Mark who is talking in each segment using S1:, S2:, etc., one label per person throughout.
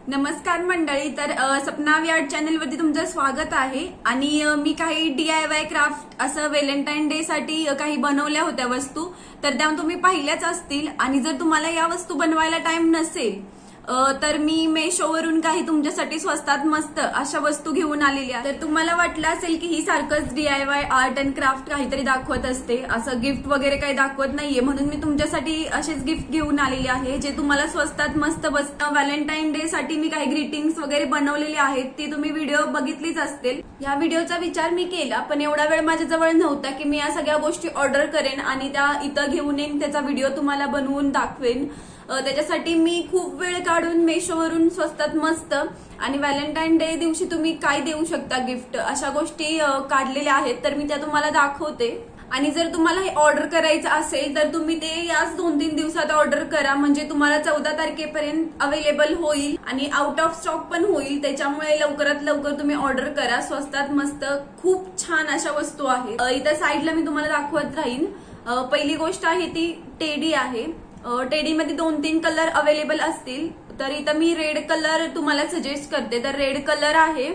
S1: नमस्कार मंडळी, तर सपना वी आर्ट चॅनल वरती तुमचं स्वागत आहे। आणि मी काही DIY क्राफ्ट असं व्हॅलेंटाईन डे साठी काही बनवल्या होत्या वस्तू, तर त्या तुम्ही पाहिल्याच असतील। आणि जर तुम्हाला या वस्तू बनवायला टाइम नसेल तर मी मेशोवरून काही तुमच्यासाठी स्वस्तात मस्त अशा वस्तू घेऊन आलेली आहे। तर तुम्हाला वाटलं असेल की ही सारखंच DIY आर्ट अँड क्राफ्ट काहीतरी दाखवत असते, असं गिफ्ट वगैरे काही दाखवत नाहीये, म्हणून मी तुमच्यासाठी असेच गिफ्ट घेऊन आलेली आहे जे तुम्हाला स्वस्तात मस्त बसतं। व्हॅलेंटाईन डे साठी मी काही ग्रीटिंग्स वगैरे बनवलेली आहेत, ती तुम्ही व्हिडिओ बघितलीच असतील। या व्हिडिओचा विचार मी केला, पण एवढा वेळ माझ्याजवळ नव्हता की मी या सगळ्या गोष्टी ऑर्डर करेन आणि त्या इथं घेऊन येईन, त्याचा व्हिडिओ तुम्हाला बनवून दाखवेन। त्याच्यासाठी मी खूप वेळ काढून मेशोवरून स्वस्तात मस्त आणि व्हॅलेंटाईन डे दिवशी तुम्ही काय देऊ शकता गिफ्ट अशा गोष्टी काढलेल्या आहेत, तर मी त्या तुम्हाला दाखवते। आणि जर तुम्हाला हे ऑर्डर करायचं असेल तर तुम्ही ते याच 2-3 दिवसात ऑर्डर करा, म्हणजे तुम्हाला 14 तारखेपर्यंत अवेलेबल होईल आणि आउट ऑफ स्टॉक पण होईल। त्याच्यामुळे लवकरात लवकर तुम्ही ऑर्डर करा, स्वस्तात मस्त खूप छान अशा वस्तू आहेत। इथं साईडला मी तुम्हाला दाखवत राहीन। पहिली गोष्ट आहे ती टेडी आहे। टेडी मध्ये 2-3 कलर अवेलेबल असतील, तर इथं मी रेड कलर तुम्हाला सजेस्ट करते। तर रेड कलर आहे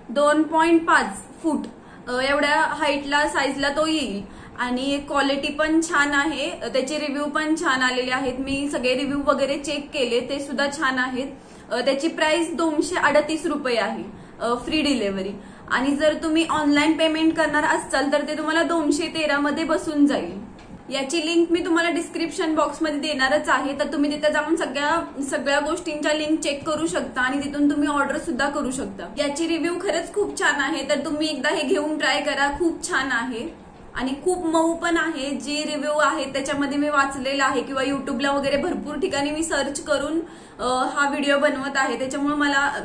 S1: 2.5 फूट एवढ्या हाईटला साईजला तो येईल आणि क्वालिटी पण छान आहे, त्याचे रिव्ह्यू पण छान आलेले आहेत। मी सगळे रिव्ह्यू वगैरे चेक केले, ते सुद्धा छान आहेत। त्याची प्राइस 238 रुपये आहे, फ्री डिलिव्हरी। आणि जर तुम्ही ऑनलाईन पेमेंट करणार असाल तर ते तुम्हाला 213 मध्ये बसून जाईल। याची लिंक मी तुम्हाला डिस्क्रिप्शन बॉक्स मध्ये देणारच आहे, तर तुम्ही तिथे जाऊन सगळ्या गोष्टींच्या लिंक चेक करू शकता आणि तिथून तुम्ही ऑर्डर सुद्धा करू शकता। याची रिव्ह्यू खरंच खूप छान आहे, तर तुम्ही एकदा हे घेऊन ट्राय करा, खूप छान आहे आणि खूप मऊ पण आहे। जे रिव्ह्यू आहेत त्याच्यामध्ये मी वाचलेला आहे किंवा युट्यूबला वगैरे भरपूर ठिकाणी मी सर्च करून हा व्हिडिओ बनवत आहे। त्याच्यामुळे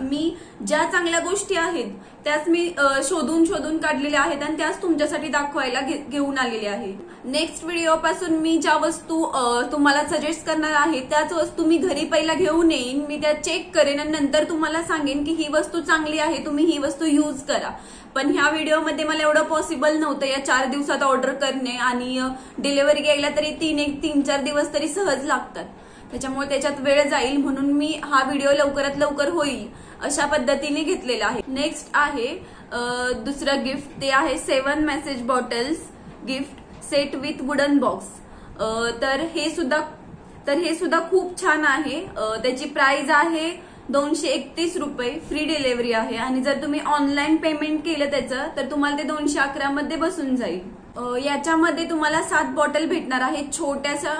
S1: मी ज्या चांगल्या गोष्टी आहेत त्याच मी शोधून काढलेल्या आहेत आणि त्याच तुमच्यासाठी दाखवायला घेऊन आलेले आहे। नेक्स्ट व्हिडिओ पासून मी ज्या वस्तू तुम्हाला सजेस्ट करणार आहे त्याच वस्तू मी घरी पहिला घेऊन येईन, मी त्या चेक करेन आणि नंतर तुम्हाला सांगेन की ही वस्तू चांगली आहे, तुम्ही ही वस्तू यूज करा। पण ह्या व्हिडिओमध्ये मला एवढं पॉसिबल नव्हतं या 4 दिवसात ऑर्डर करणे, आणि डिलिव्हरी घ्यायला तरी 3-4 दिवस तरी सहज लागतात, त्याच्यामुळे त्याच्यात वेळ जाईल, म्हणून मी हा व्हिडिओ लवकरात लवकर होईल अशा पद्धतीने घेतलेला आहे। नेक्स्ट आहे दुसरं गिफ्ट, ते आहे 7 message bottles gift set with wooden box. तर हे सुद्धा खूप छान आहे। त्याची प्राइस आहे 231 रुपये, फ्री डिलिव्हरी आहे। आणि जर तुम्ही ऑनलाईन पेमेंट केलं त्याचं तर तुम्हाला ते 211 मध्ये बसून जाईल। याच्यामध्ये तुम्हाला 7 बॉटल भेटणार आहेत, छोट्याशा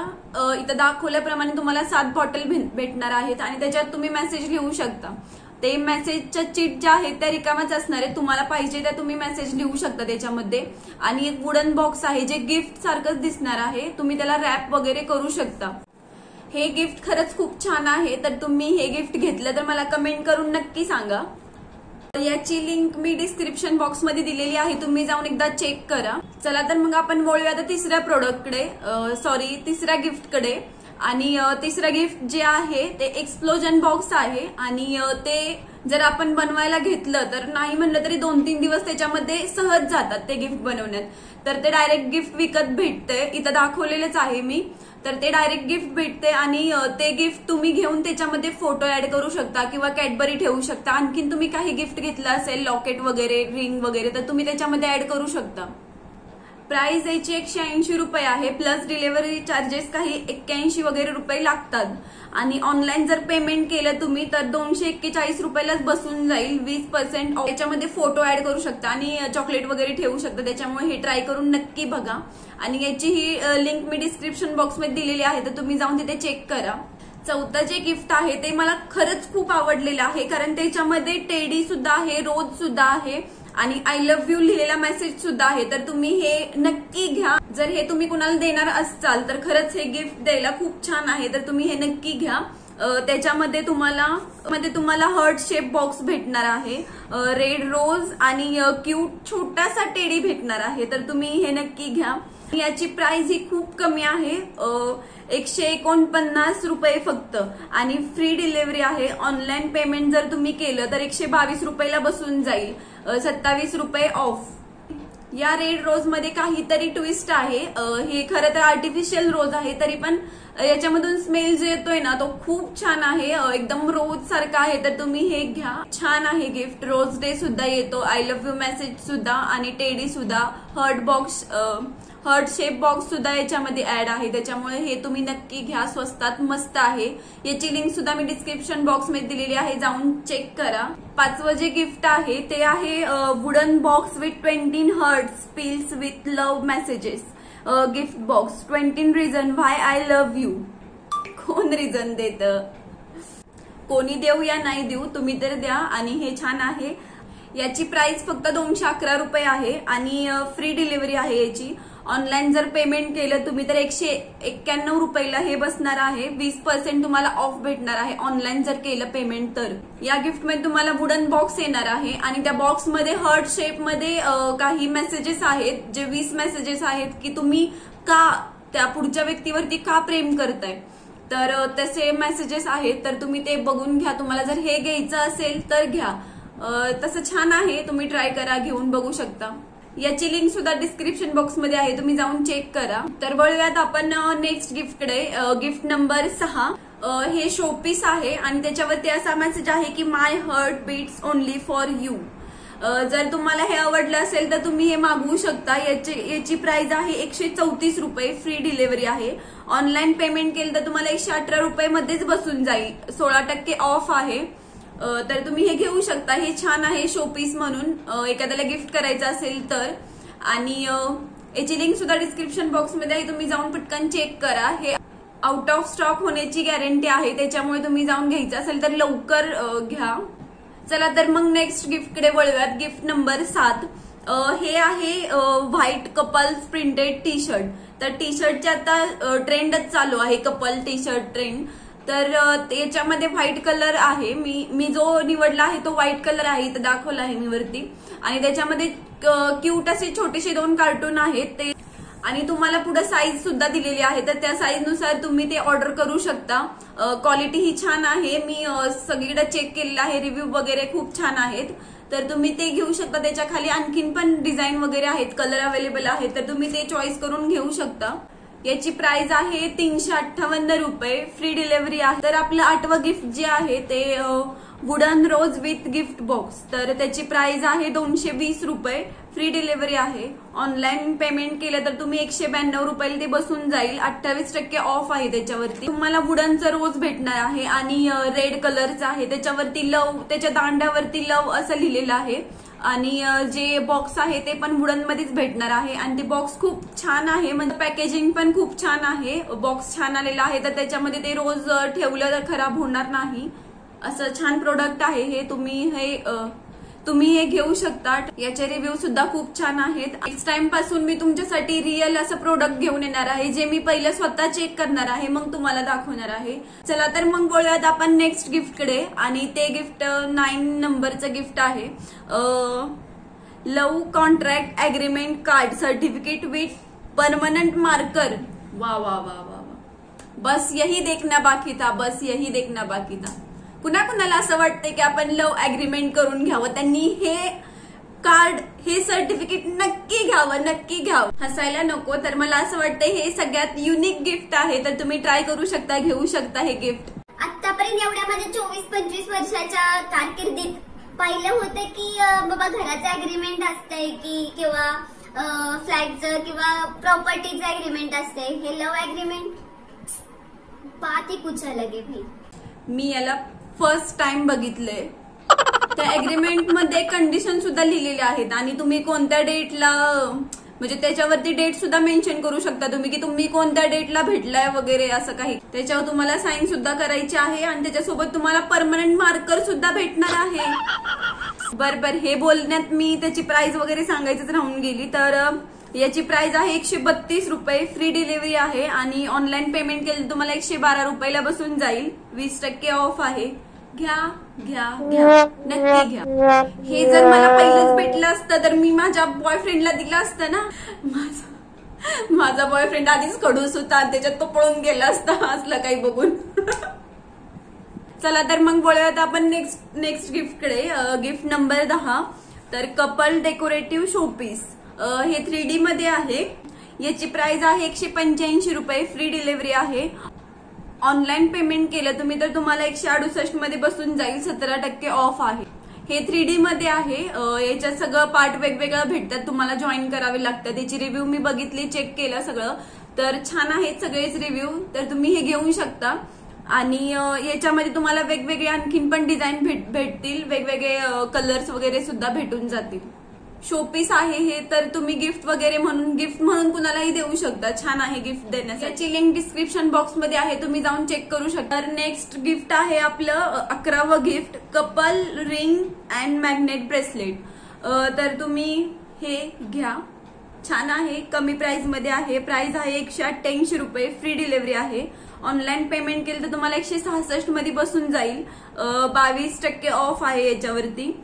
S1: इथं दाखवल्याप्रमाणे तुम्हाला 7 बॉटल भेटणार आहेत आणि त्याच्यात तुम्ही मेसेज लिहू शकता। ते मेसेजच्या चिट ज्या आहेत त्या रिकाम्याच असणार आहेत, तुम्हाला पाहिजे त्या तुम्ही मेसेज लिहू शकता त्याच्यामध्ये। आणि एक वुडन बॉक्स आहे जे गिफ्ट सारखंच दिसणार आहे, तुम्ही त्याला रॅप वगैरे करू शकता। हे गिफ्ट खरंच खूप छान आहे, तर तुम्ही हे गिफ्ट घेतलं तर मला कमेंट करून नक्की सांगा। याची लिंक मी डिस्क्रिप्शन बॉक्स मध्ये दिलेली आहे, तुम्ही जाऊन एकदा चेक करा। चला तर मग आपण बोलूया आता तिसऱ्या गिफ्टकडे। आणि तिसरं गिफ्ट जे आहे ते एक्सप्लोजन बॉक्स आहे आणि ते जर आपण बनवायला घेतलं तर नाही म्हणलं तरी 2-3 दिवस त्याच्यामध्ये सहज जातात ते गिफ्ट बनवण्यात। तर ते डायरेक्ट गिफ्ट विकत भेटते, इथं दाखवलेलंच आहे मी। तर ते डायरेक्ट गिफ्ट भेटते आणि ते गिफ्ट तुम्ही घेऊन त्याच्यामध्ये फोटो ऍड करू शकता किंवा कॅडबरी ठेवू शकता। आणखीन तुम्ही काही गिफ्ट घेतलं असेल, लॉकेट वगैरे, रिंग वगैरे, तर तुम्ही त्याच्यामध्ये ऍड करू शकता। प्राइस याची 180 रुपये आहे, प्लस डिलिव्हरी चार्जेस काही 81 वगैरे रुपये लागतात। आणि ऑनलाईन जर पेमेंट केलं तुम्ही तर 241 रुपयालाच बसून जाईल, 20% ऑफ। त्याच्यामध्ये फोटो ऍड करू शकता आणि चॉकलेट वगैरे ठेवू शकता, त्याच्यामुळे हे ट्राय करून नक्की बघा। आणि याची ही लिंक मी डिस्क्रिप्शन बॉक्स मध्ये दिलेली आहे, तर तुम्ही जाऊन तिथे चेक करा। चौथं जे गिफ्ट आहे ते मला खरंच खूप आवडलेलं आहे, कारण त्याच्यामध्ये टेडी सुद्धा आहे, रोज सुद्धा आहे आणि आय लव्ह यू लिहिलेला मेसेज सुद्धा आहे। तर तुम्ही हे नक्की घ्या, जर हे तुम्ही कुणाला देणार असाल तर खरंच हे गिफ्ट द्यायला खूप छान आहे, तर तुम्ही हे नक्की घ्या। त्याच्यामध्ये तुम्हाला हार्ट शेप बॉक्स भेटणार आहे, रेड रोज आणि क्यूट छोटासा टेडी भेटणार आहे, तर तुम्ही हे नक्की घ्या। याची प्राइस ही खूप कमी आहे, 149 रुपये फक्त, आणि फ्री डिलिव्हरी आहे। ऑनलाईन पेमेंट जर तुम्ही केलं तर 122 रुपयाला बसून जाईल, 27 रुपये ऑफ। या रेड रोज मध्ये काहीतरी ट्विस्ट आहे. हे खरं तर आर्टिफिशियल रोज आहे, तरी पण याच्यामधून स्मेल जो येतोय ना तो खूप छान आहे, एकदम रोज सारखा आहे. तर तुम्ही हे घ्या, छान आहे गिफ्ट. रोज डे सुद्धा येतो, आय लव्ह यू मेसेज सुद्धा आणि टेडी सुद्धा, हर्ट शेप बॉक्स सुद्धा याच्यामध्ये ऍड आहे. त्याच्यामुळे हे तुम्ही नक्की घ्या, स्वस्तात मस्त आहे. याची लिंक सुद्धा मी डिस्क्रिप्शन बॉक्स मध्ये दिलेली आहे, जाऊन चेक करा. 5वं जे गिफ्ट आहे ते आहे wooden box with 20 hearts pills with love messages gift box. 20 reason why I love you. कोण रिझन देत, कोणी देऊ या नाही देऊ, तुम्ही तर द्या. आणि हे छान आहे. याची प्राइस फक्त 211 रुपये आहे आणि फ्री डिलिव्हरी आहे याची. ऑनलाईन जर पेमेंट केलं तुम्ही तर 191 रुपयाला हे बसणार आहे. 20% तुम्हाला ऑफ भेटणार आहे ऑनलाईन जर केलं पेमेंट तर. या गिफ्ट मध्ये तुम्हाला वुडन बॉक्स येणार आहे आणि त्या बॉक्स मध्ये हर्ट शेप मध्ये काही मेसेजेस आहेत, जे 20 मेसेजेस आहेत की तुम्ही का त्या पुढच्या व्यक्तीवरती का प्रेम करताय, तर तसे मेसेजेस आहेत. तर तुम्ही ते बघून घ्या. तुम्हाला जर हे घ्यायचं असेल तर घ्या. तसं छान आहे, तुम्ही ट्राय करा, घेऊन बघू शकता. याची लिंक सुद्धा डिस्क्रिप्शन बॉक्स मध्ये आहे, तुम्ही जाऊन चेक करा. तर वळूयात आपण नेक्स्ट गिफ्टकडे. Gift number 6. हे शोपीस आहे आणि त्याच्यावरती असा मेसेज आहे की my heart beats only for you. जर तुम्हाला हे आवडलं असेल तर तुम्ही हे मागवू शकता. याची प्राइस आहे 134 रुपये, फ्री डिलिव्हरी आहे. ऑनलाईन पेमेंट केलं तर तुम्हाला 118 रुपये मध्येच बसून जाईल, 16% ऑफ आहे. तर तुम्ही हे घेऊ शकता. हे छान आहे शोपीस म्हणून, एखाद्याला गिफ्ट करायचं असेल तर. आणि याची लिंक सुद्धा डिस्क्रिप्शन बॉक्स मध्ये आहे, तुम्ही जाऊन पटकन चेक करा. हे आउट ऑफ स्टॉक होण्याची गॅरंटी आहे, त्याच्यामुळे तुम्ही जाऊन घ्यायचं असेल तर लवकर घ्या. चला तर मग नेक्स्ट गिफ्टकडे वळूयात. Gift number 7. हे आहे white couples printed T shirt. तर टी शर्टचे आता ट्रेंडच चालू आहे, कपल टी शर्ट ट्रेंड. तर याच्यामध्ये व्हाईट कलर आहे. मी जो निवडला आहे तो व्हाईट कलर आहे, इथं दाखवला आहे मी वरती. आणि त्याच्यामध्ये क्यूट असे छोटेसे 2 कार्टून आहेत ते. आणि तुम्हाला पुढे साईज सुद्धा दिलेली आहे, तर त्या साईज नुसार तुम्ही ते ऑर्डर करू शकता. क्वालिटी ही छान आहे, मी सगळीकडे चेक केलेलं आहे, रिव्ह्यू वगैरे खूप छान आहेत. तर तुम्ही ते घेऊ शकता. त्याच्या खाली आणखीन पण डिझाईन वगैरे आहेत, कलर अवेलेबल आहेत, तर तुम्ही ते चॉईस करून घेऊ शकता. याची प्राइस आहे 358 रुपये, फ्री डिलिव्हरी आहे. तर आपलं 8वं गिफ्ट जे आहे ते wooden rose with gift box. तर त्याची प्राइस आहे 220 रुपये, फ्री डिलिव्हरी आहे. ऑनलाईन पेमेंट केलं तर तुम्ही 192 रुपयाला ते बसून जाईल. 28% ऑफ आहे त्याच्यावरती. तुम्हाला वुडनचा रोज भेटणार आहे आणि रेड कलरचा आहे. त्याच्यावरती लव, त्याच्या दांड्यावरती लव असं लिहिलेलं आहे. आणि जे बॉक्स आहे ते पण वुडन मध्येच भेटणार आहे. आणि ते बॉक्स खूप छान आहे, म्हणजे पॅकेजिंग पण खूप छान आहे. बॉक्स छान आलेला आहे, तर त्याच्यामध्ये ते रोज ठेवलं तर खराब होणार नाही, असं छान प्रोडक्ट आहे हे. तुम्ही हे घेऊ शकता. याचे रिव्ह्यू सुद्धा खूप छान आहेत. नेक्स्ट टाइम पासून मी तुमच्यासाठी रिअल असं प्रोडक्ट घेऊन येणार आहे, जे मी पहिलं स्वतः चेक करणार आहे, मग तुम्हाला दाखवणार आहे. चला तर मग बोलूयात आपण नेक्स्ट गिफ्टकडे. आणि ते गिफ्ट 9 नंबरचं गिफ्ट आहे. Love contract agreement card certificate with permanent marker. वाह वाह वाह वाह, बस यही देखना बाकी था, बस यही देखना बाकी था. पुन्हा कुणाला असं वाटतंय की आपण लव अग्रीमेंट करून घ्यावं, त्यांनी हे कार्ड, हे सर्टिफिकेट नक्की घ्यावं, नक्की घ्यावं. हसायला नको. तर मला असं वाटतंय हे सगळ्यात युनिक गिफ्ट आहे, तर तुम्ही ट्राय करू शकता, घेऊ शकता हे गिफ्ट.
S2: आतापर्यंत एवढ्या माझ्या 24-25 वर्षाच्या कारकिर्दीत पाहिलं होतं की बाबा घराचं अग्रीमेंट असतंय की किंवा फ्लॅटचं किंवा प्रॉपर्टीचं अग्रीमेंट असतंय. हे लव अग्रीमेंट बात ही कुछ अलग आहे भाई.
S1: मी याला फर्स्ट टाइम बघितलंय. त्या अग्रीमेंट मध्ये कंडिशन सुद्धा लिहिलेल्या आहेत आणि तुम्ही कोणत्या डेटला, म्हणजे त्याच्यावरती डेट सुद्धा मेन्शन करू शकता तुम्ही की तुम्ही कोणत्या डेटला भेटलाय वगैरे असं काही. त्याच्यावर तुम्हाला साईन सुद्धा करायची आहे आणि त्याच्यासोबत तुम्हाला परमनंट मार्कर सुद्धा भेटणार आहे. बरोबर, हे बोलण्यात मी त्याची प्राइस वगैरे सांगायचंच राहून गेली. तर याची प्राइस आहे 132 रुपये, फ्री डिलिव्हरी आहे. आणि ऑनलाईन पेमेंट केलं तुम्हाला 112 रुपयाला बसून जाईल. 20% ऑफ आहे. घ्या घ्या घ्या, नक्की घ्या. हे जर मला पहिलंच भेटलं असतं तर मी माझ्या बॉयफ्रेंडला दिलं असतं ना. माझा बॉयफ्रेंड आधीच खडूस होता, त्याच्यात तो पळून गेला असता असलं काही बघून. चला तर मग बोलूयात आपण नेक्स्ट गिफ्टकडे. Gift number 10. तर कपल डेकोरेटिव्ह शोपीस. हे 3D मध्ये आहे. याची प्राइस आहे 185 रुपये. फ्री डिलिव्हरी आहे. ऑनलाईन पेमेंट केलं तुम्ही तर तुम्हाला 168 मध्ये बसून जाईल. 17% ऑफ आहे. हे 3D मध्ये आहे. याच्यात सगळं पार्ट वेगवेगळं भेटतात. तुम्हाला जॉईन करावे लागतात. त्याची रिव्ह्यू मी बघितली, चेक केलं सगळं, तर छान आहेत सगळेच रिव्ह्यू. तर तुम्ही हे घेऊ शकता. आणि याच्यामध्ये तुम्हाला वेगवेगळे आणखीन पण डिझाईन भेटतील. वेगवेगळे कलर्स वगैरे सुद्धा भेटून जातील. शोपीस आहे हे, तर तुम्ही गिफ्ट म्हणून कुणालाही देऊ शकता. छान आहे गिफ्ट देण्यासाठी. याची लिंक डिस्क्रिप्शन बॉक्स मध्ये आहे, तुम्ही जाऊन चेक करू शकता. तर नेक्स्ट गिफ्ट आहे आपलं 11वं gift, couple ring and magnet bracelet. तर तुम्ही हे घ्या. छान आहे. कमी प्राइस मध्ये आहे. प्राइस आहे 188 रुपये. फ्री डिलिव्हरी आहे. ऑनलाईन पेमेंट केलं तर तुम्हाला 166 मध्ये बसून जाईल. 22% ऑफ आहे याच्यावरती.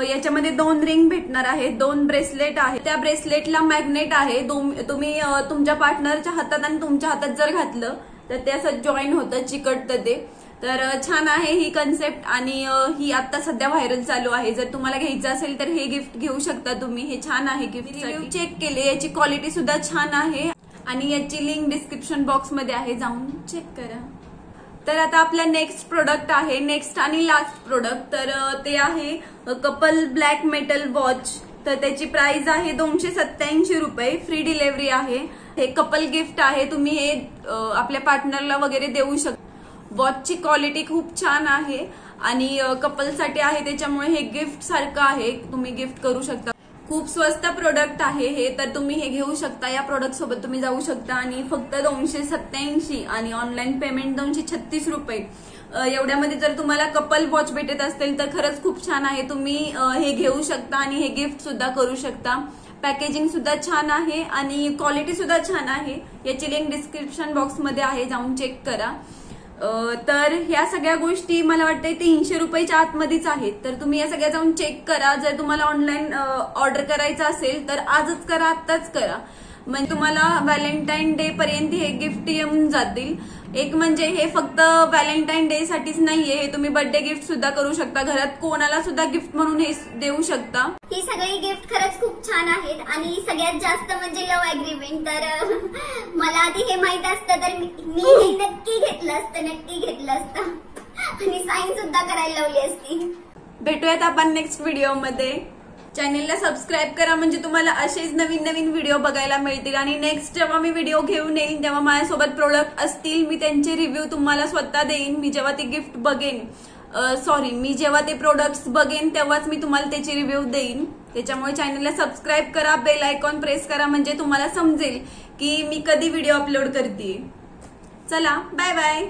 S1: याच्यामध्ये 2 रिंग भेटणार आहेत, 2 ब्रेसलेट आहे. त्या ब्रेसलेटला मॅग्नेट आहे. तुम्ही तुमच्या पार्टनरच्या हातात आणि तुमच्या हातात जर घातलं तर ते असं जॉईन होतं, चिकटतं ते. तर छान आहे ही कन्सेप्ट. आणि ही आता सध्या व्हायरल चालू आहे. जर तुम्हाला घ्यायचं असेल तर हे गिफ्ट घेऊ शकता तुम्ही. हे छान आहे गिफ्ट. रिव्ह्यू चेक केले, याची क्वालिटी सुद्धा छान आहे. आणि याची लिंक डिस्क्रिप्शन बॉक्स मध्ये आहे, जाऊन चेक करा. तर आता आपला नेक्स्ट प्रोडक्ट आहे, नेक्स्ट आणि लास्ट प्रोडक्ट. तर ते आहे कपल ब्लॅक मेटल वॉच. तर त्याची प्राइस आहे 287 रुपये. फ्री डिलिव्हरी आहे. हे कपल गिफ्ट आहे. तुम्ही हे आपल्या पार्टनरला वगैरे देऊ शकता. वॉचची क्वालिटी खूप छान आहे आणि कपलसाठी आहे, त्याच्यामुळे हे गिफ्ट सारखं आहे. तुम्ही गिफ्ट करू शकता. खूप स्वस्त प्रोडक्ट आहे हे, तर तुम्ही हे घेऊ शकता. या प्रोडक्ट सोबत तुम्ही जाऊ शकता. आणि फक्त 287 आणि ऑनलाईन पेमेंट 236 रुपये. एवढ्यामध्ये जर तुम्हाला कपल वॉच भेटत असेल तर खरंच खूप छान आहे. तुम्ही हे घेऊ शकता आणि हे गिफ्ट सुद्धा करू शकता. पॅकेजिंग सुद्धा छान आहे आणि क्वालिटी सुद्धा छान आहे. याची लिंक डिस्क्रिप्शन बॉक्स मध्ये आहे, जाऊन चेक करा. तर ह्या सगळ्या गोष्टी मला वाटतं 300 रुपयाच्या आतमध्येच आहेत. तर तुम्ही या सगळ्या जाऊन चेक करा. जर तुम्हाला ऑनलाईन ऑर्डर करायचं असेल तर आजच करा, आत्ताच करा. म्हणजे तुम्हाला व्हॅलेंटाईन डे पर्यंत हे गिफ्ट येऊन जातील. एक म्हणजे हे फक्त व्हॅलेंटाईन डे साठीच नाहीये, हे तुम्ही बर्थडे गिफ्ट सुद्धा करू शकता. घरात कोणाला सुद्धा गिफ्ट म्हणून हे देऊ शकता.
S2: ही सगळी गिफ्ट खरंच खूप छान आहेत. आणि सगळ्यात जास्त म्हणजे लव्ह अग्रीमेंट. तर मला आधी हे माहित असतं तर मी हे नक्की घेतलं असतं आणि साईन सुद्धा करायला लावली असती.
S1: भेटूयात आपण नेक्स्ट व्हिडिओमध्ये. चॅनेलला सबस्क्राईब करा म्हणजे तुम्हाला असेच नवीन नवीन व्हिडिओ बघायला मिळतील. आणि नेक्स्ट जेव्हा मी व्हिडिओ घेऊन येईन तेव्हा माझ्यासोबत प्रोडक्ट असतील, मी त्यांचे रिव्ह्यू तुम्हाला स्वतः देईन. मी जेव्हा ते गिफ्ट बघेन, मी जेव्हा ते प्रोडक्ट्स बघेन तेव्हाच मी तुम्हाला त्याची रिव्ह्यू देईन. त्याच्यामुळे चॅनलला सबस्क्राईब करा, बेल आयकॉन प्रेस करा म्हणजे तुम्हाला समजेल की मी कधी व्हिडिओ अपलोड करते. चला, बाय बाय.